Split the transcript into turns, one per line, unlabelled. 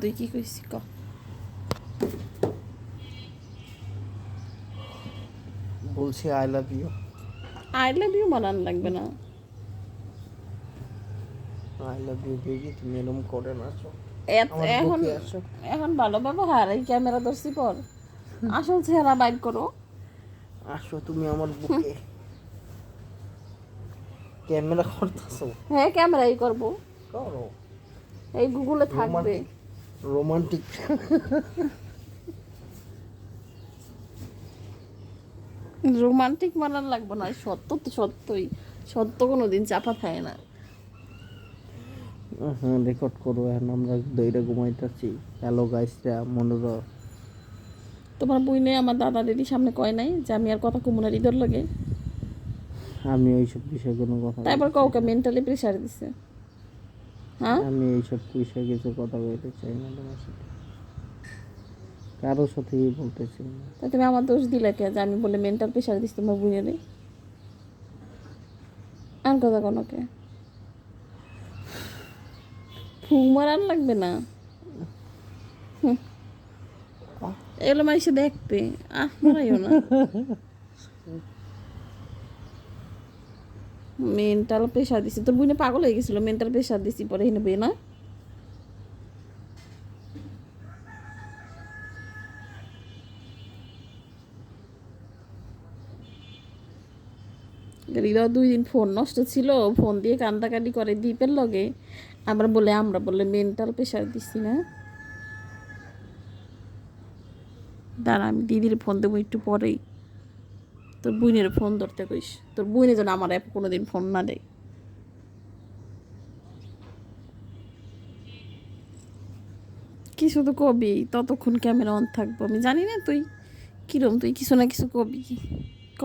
তুই কি কইছিস ক?
বলছি I love you.
I love you বানান লাগবে না।
আই লাভ ইউ বেবি, তুমি এরকম করে না আসো আমার
এখন
বুকে আসো।
এখন ভালো ব্যবহার, এই ক্যামেরা ধরছি পর আসল চেহারা বাইর করো।
আসো তুমি আমার বুকে। ক্যামেরা করতেছো?
হ্যাঁ, ক্যামেরাই করবো,
করো।
এই গুগলে থাকবে।
রোমান্টিক।
রোমান্টিক মানার লাগবে না, সত্য তো সত্যই, সত্য কোনোদিন চাপা থাকে না।
হ্যাঁ, রেকর্ড করো। এখন আমরা দইটা ঘুমাইতেছি। হ্যালো গাইসরা, মনোরা।
তোমার বই নেই আমার দাদা দিদির সামনে কয় নাই যে আমি আর কথা কমুনার ঈদের লগে?
আমি ওইসব বিষয়ে কোনো কথা
তারপর
বলতে চাই
কাউকে
না।
মেন্টালি প্রেশার দিছে। হ্যাঁ,
আমি এইসব বিষয়ে কিছু কথা বলতে চাই না তোমার সাথে, কারোর সাথেই বলতেছি না।
তা তুমি আমার দোষ দিলে কে যে আমি বলে মেন্টাল প্রেশার দিস তোমার বুঝে? আর কথা কোনোকে ফু মারান লাগবে না। এগুলো মাইসে দেখবে, মারাইও না। মেন্টাল প্রেশার দিছি, তোর বুঝে পাগল হয়ে গেছিল, মেন্টাল প্রেশার দিছি পরে হিনবে না। হৃদয় 2 দিন ফোন নষ্ট ছিল, ফোন দিয়ে কান্দাকাটি করে দ্বীপের লগে, আবার বলে আমরা বলে মেন্টাল প্রেশার দিছি না। দাঁড়া, আমি দিদির ফোন দেবো একটু পরেই। তোর বুইনের ফোন ধরতে কইস, তোর বুইনে যেন আমার অ্যাপ কোনোদিন ফোন না দেয়। কি শুধু কবি, ততক্ষণ ক্যামেরা অন থাকবো, আমি জানি না তুই কিরম, তুই কিছু না কিছু কবি ক।